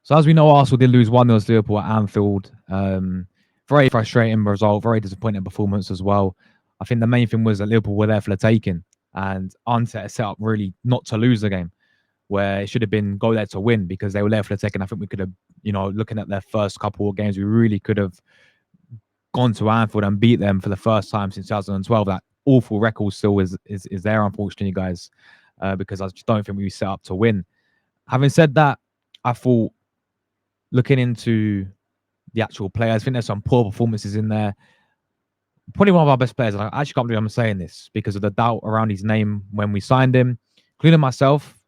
So as we know, Arsenal did lose 1-0 to Liverpool at Anfield. Very frustrating result, very disappointing performance as well. I think the main thing was that Liverpool were there for the taking, and Arteta set up really not to lose the game, where it should have been go there to win because they were there for the taking. I think we could have, looking at their first couple of games, we really could have gone to Anfield and beat them for the first time since 2012. That awful record still is there, unfortunately, guys, because I just don't think we set up to win. Having said that, I thought looking into the actual players, I think there's some poor performances in there. Probably one of our best players. And I actually can't believe I'm saying this because of the doubt around his name when we signed him, including myself.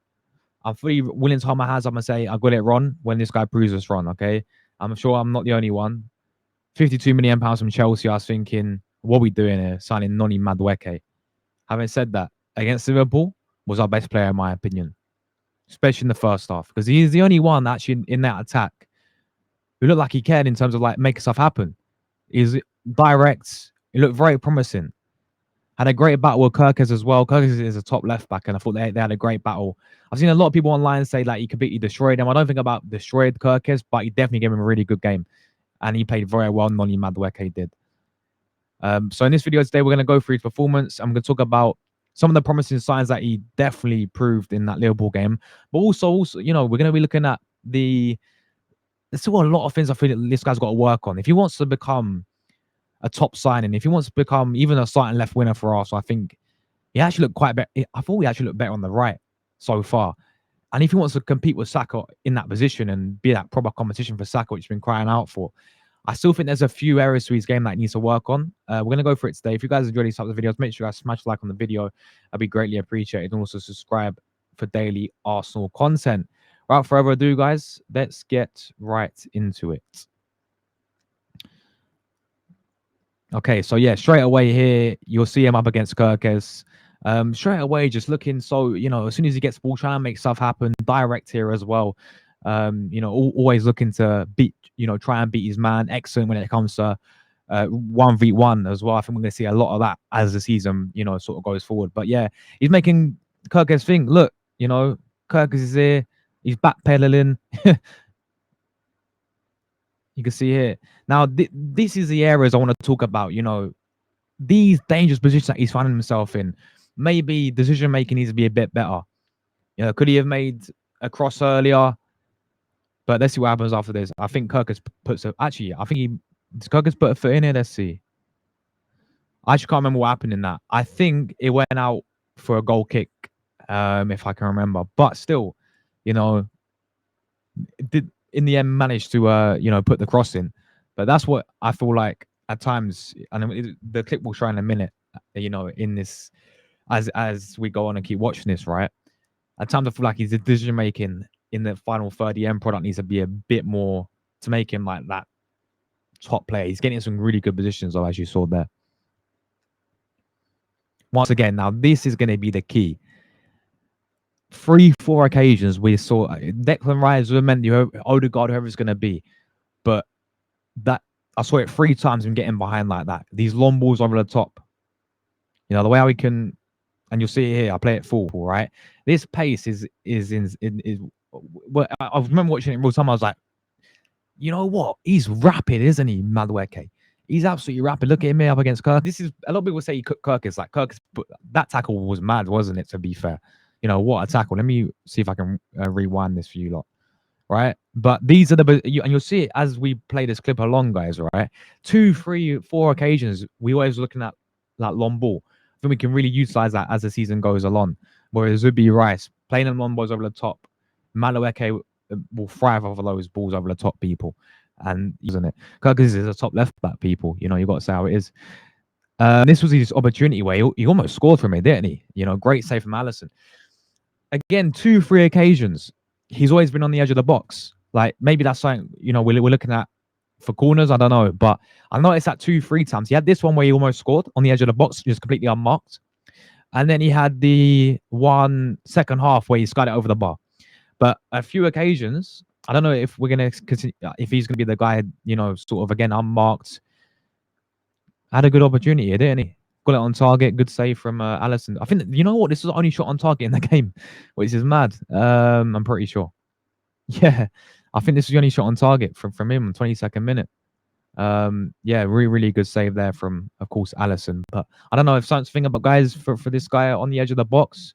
I'm fully willing to hold my hands up and say I got it wrong when this guy proves us wrong. Okay, I'm sure I'm not the only one. £52 million from Chelsea. I was thinking, what are we doing here? Signing Noni Madueke. Having said that, against Liverpool was our best player in my opinion, especially in the first half because he's the only one actually in that attack who looked like he cared in terms of like making stuff happen. He's direct. He looked very promising. Had a great battle with Kirkes as well. Kirkes is a top left back, and I thought they had a great battle. I've seen a lot of people online say like he completely destroyed him. I don't think about destroyed Kirkes, but he definitely gave him a really good game, and he played very well. Noni Madueke did. So in this video today, we're going to go through his performance. I'm going to talk about some of the promising signs that he definitely proved in that Liverpool game, but also we're going to be looking at there's still a lot of things I feel that this guy's got to work on if he wants to become a top signing. If he wants to become even a starting left winner for us, I think he actually looked quite better. I thought he actually looked better on the right so far. And if he wants to compete with Saka in that position and be that proper competition for Saka, which he's been crying out for, I still think there's a few areas to his game that he needs to work on. We're going to go for it today. If you guys enjoy these types of videos, make sure you guys smash like on the video. That'd be greatly appreciated. And also subscribe for daily Arsenal content. Without further ado, guys, let's get right into it. Okay, so yeah, straight away here, you'll see him up against Kirkes. Straight away, just looking so, as soon as he gets ball, trying to make stuff happen, direct here as well. Always looking to beat, try and beat his man. Excellent when it comes to 1v1 as well. I think we're going to see a lot of that as the season, sort of goes forward. But yeah, he's making Kirkes think, look, Kirkes is here. He's backpedaling. You can see here. Now, this is the areas I want to talk about, these dangerous positions that he's finding himself in. Maybe decision making needs to be a bit better. Could he have made a cross earlier? But let's see what happens after this. I think Kirkes puts a... Actually, I think does Kirkes put a foot in here? Let's see. I actually can't remember what happened in that. I think it went out for a goal kick, if I can remember. But still, did in the end managed to put the cross in. But that's what I feel like at times, and the clip will show in a minute, in this as we go on and keep watching this, right? At times I feel like his decision making in the final third, the end product needs to be a bit more to make him like that top player. He's getting some really good positions though, as you saw there. Once again, now this is going to be the key. 3-4 occasions we saw Declan Rice, Odegaard, whoever it's going to be, but that I saw it 3 times him getting behind like that. These long balls over the top. The way how we can, and you'll see it here. I play it full, right? This pace is well, I remember watching it in real time. I was like, you know what? He's rapid, isn't he, Madueke? He's absolutely rapid. Look at him here up against Kirk. This is a lot of people say he cooked Kirkes. Like Kirkes, that tackle was mad, wasn't it? To be fair, what a tackle. Let me see if I can rewind this for you lot. Right, but these are and you'll see it as we play this clip along, guys. Right, 2, 3, 4 occasions we always looking at that long ball. I think we can really utilize that as the season goes along. Whereas Zubi Rice playing them long balls over the top, Madueke will thrive over those balls over the top, people. And isn't it? Kirkes is a top left back, people. You got to say how it is. This was his opportunity where he almost scored from it, didn't he? Great save from Alisson. Again, 2, 3 occasions. He's always been on the edge of the box. Like maybe that's something we're looking at for corners. I don't know, but I noticed that 2, 3 times. He had this one where he almost scored on the edge of the box, just completely unmarked, and then he had the one second half where he skied it over the bar. But a few occasions, I don't know if we're gonna continue, if he's gonna be the guy, sort of again unmarked. Had a good opportunity here, didn't he? Got it on target. Good save from Alisson. I think what, this was the only shot on target in the game, which is mad. I'm pretty sure. Yeah, I think this is the only shot on target from him on 22nd minute. Yeah, really good save there from, of course, Allison. But I don't know if something about guys for this guy on the edge of the box.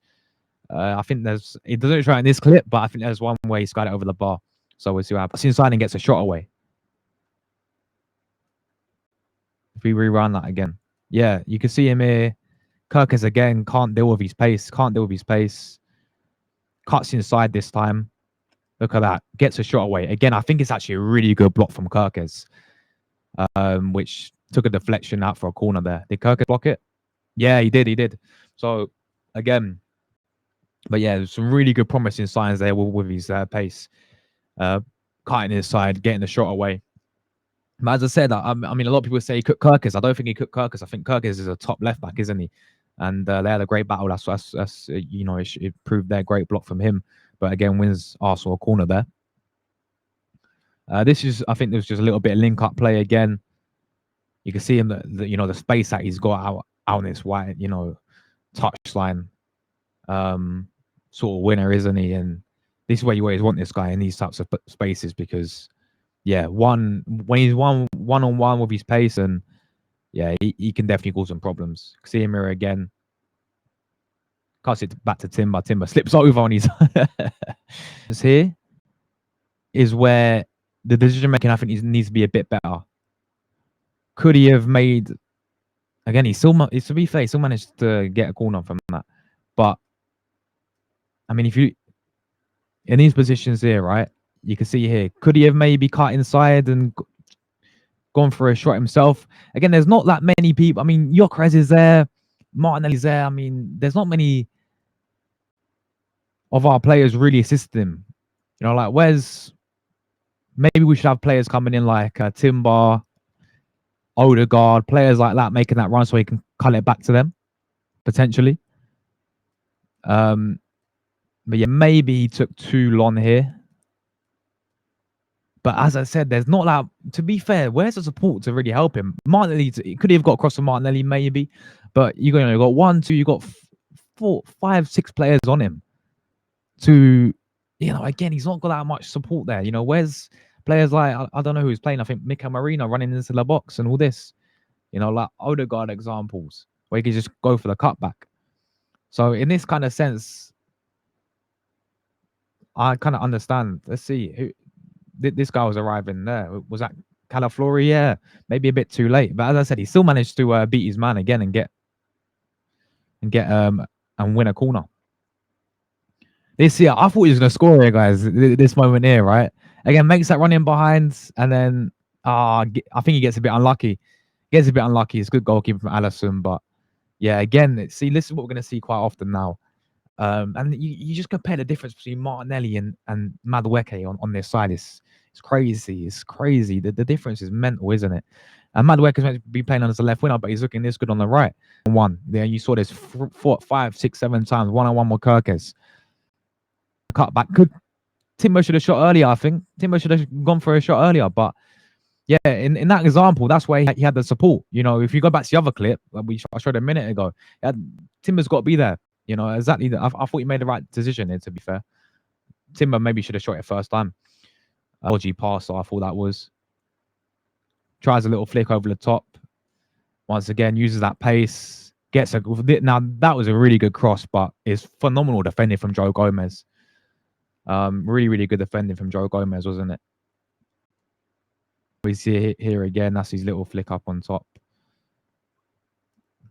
I think it doesn't show in this clip, but I think there's one way he's got it over the bar. So we'll see what happens. Inside and gets a shot away. If we rerun that again, yeah, you can see him here. Kirkers again can't deal with his pace. Cuts inside this time. Look at that. Gets a shot away. Again, I think it's actually a really good block from Kirkers, which took a deflection out for a corner there. Did Kirkers block it? Yeah, he did. So, again, but yeah, there's some really good promising signs there with his pace. Cutting his side, getting the shot away. But as I said, I mean, a lot of people say he cooked Kirkers. I don't think he cooked Kirkers. I think Kirkers is a top left back, isn't he? And they had a great battle. That's you know, it proved their great block from him. But again, wins Arsenal a corner there. This is, I think, there's just a little bit of link up play again. You can see him, you know, the space that he's got out on this wide, you know, touchline. Sort of winner, isn't he? And this is where you always want this guy in these types of spaces because, yeah, when he's one-on-one with his pace, and yeah, he can definitely cause some problems. See him here again. Cuts it back to Timber. Timber slips over on his. Here is where the decision making, I think, needs to be a bit better. Could he have made? Again, to be fair, he still managed to get a corner from that. But I mean, if you in these positions here, right, you can see here, could he have maybe cut inside and gone for a shot himself? Again, there's not that many people. I mean, Gyökeres is there, Martinelli's there. I mean, there's not many of our players really assisting him. You know, like maybe we should have players coming in like Timber, Odegaard, players like that making that run so he can cut it back to them potentially. But yeah, maybe he took too long here. But as I said, there's not that. To be fair, where's the support to really help him? Martinelli could he have got across to Martinelli maybe, but you got 1, 2, you got 4, 5, 6 players on him. To, you know, again, he's not got that much support there. You know, where's players like I don't know who's playing. I think Mika Marino running into the box and all this. You know, like Odegaard examples where he can just go for the cutback. So in this kind of sense, I kind of understand. Let's see who this guy was arriving there. Was that Calaflori? Yeah, maybe a bit too late. But as I said, he still managed to beat his man again and get and win a corner. This year, I thought he was going to score here, guys. This moment here, right? Again, makes that run in behind, and then I think he gets a bit unlucky. It's good goalkeeping from Allison, but yeah, again, this is what we're going to see quite often now. And you just compare the difference between Martinelli and Madueke on this side. It's crazy. It's crazy. The difference is mental, isn't it? And Madueke is meant to be playing on as a left winger, but he's looking this good on the right. One. Then you saw this 4, 5, 6, 7 times, one-on-one with Kirkes. Cut back. Timber should have shot earlier, I think. Timber should have gone for a shot earlier, but yeah, in that example, that's why he had the support. You know, if you go back to the other clip that I showed a minute ago, Timber's got to be there. You know, exactly. I thought he made the right decision here, to be fair. Timber maybe should have shot it first time. Dodgy pass, I thought that was. Tries a little flick over the top. Once again, uses that pace. Now, that was a really good cross, but it's phenomenal defending from Joe Gomez. Really good defending from Joe Gomez, wasn't it? We see it here again. That's his little flick up on top.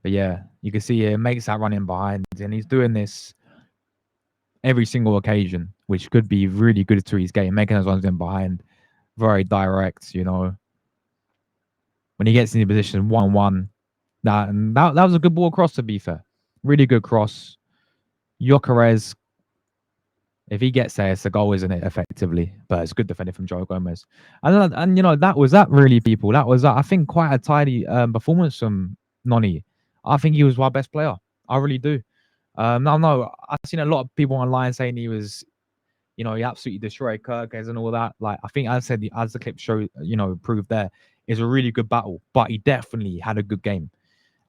But yeah, you can see here, makes that run in behind, and he's doing this every single occasion, which could be really good to his game, making those runs in behind. Very direct, you know. When he gets in the position 1-1, that was a good ball across, to be fair. Really good cross. Gyökeres, if he gets there, it's a goal, isn't it, effectively? But it's good defending from Joe Gomez. And you know, that was that, really, people. That was, I think, quite a tidy performance from Noni. I think he was our best player. I really do. No, I've seen a lot of people online saying he was, you know, he absolutely destroyed Kirkes and all that. Like, I think, as I said, as the clip showed, you know, proved there, is a really good battle. But he definitely had a good game.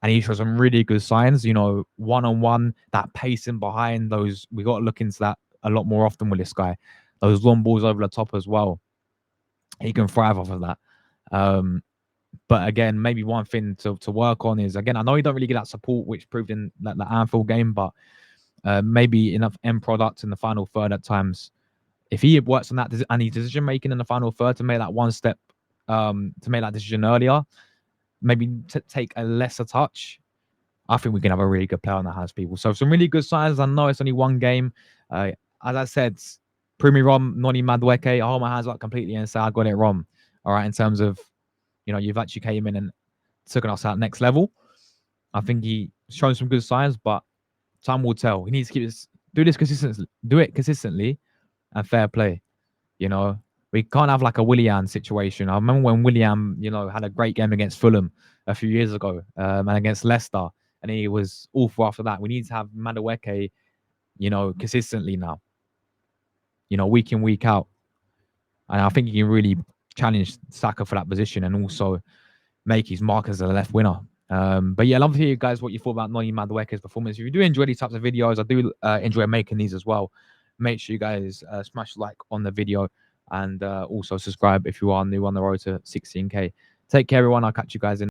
And he showed some really good signs, you know, one-on-one, that pacing behind those. We got to look into that a lot more often with this guy. Those long balls over the top as well. he can thrive off of that. Um, but again, maybe one thing to work on is, again, I know you don't really get that support, which proved in that Anfield game, but maybe enough end product in the final third at times. If he works on that and his decision making in the final third to make that one step, to make that decision earlier, maybe take a lesser touch, I think we can have a really good player on the hands, people. So some really good signs. I know it's only one game. As I said, prove me wrong, Noni Madueke. I hold my hands up completely and say I got it wrong. All right, in terms of, you've actually came in and taken us out next level. I think he's shown some good signs, but time will tell. He needs to do it consistently, and fair play. You know, we can't have like a Willian situation. I remember when Willian, had a great game against Fulham a few years ago, and against Leicester, and he was awful after that. We need to have Madueke, consistently now, week in, week out. And I think he can really challenge Saka for that position and also make his mark as a left winger. But yeah, I'd love to hear you guys what you thought about Noni Madueke's performance. If you do enjoy these types of videos, I do enjoy making these as well. Make sure you guys smash like on the video and also subscribe if you are new on the road to 16K. Take care, everyone. I'll catch you guys in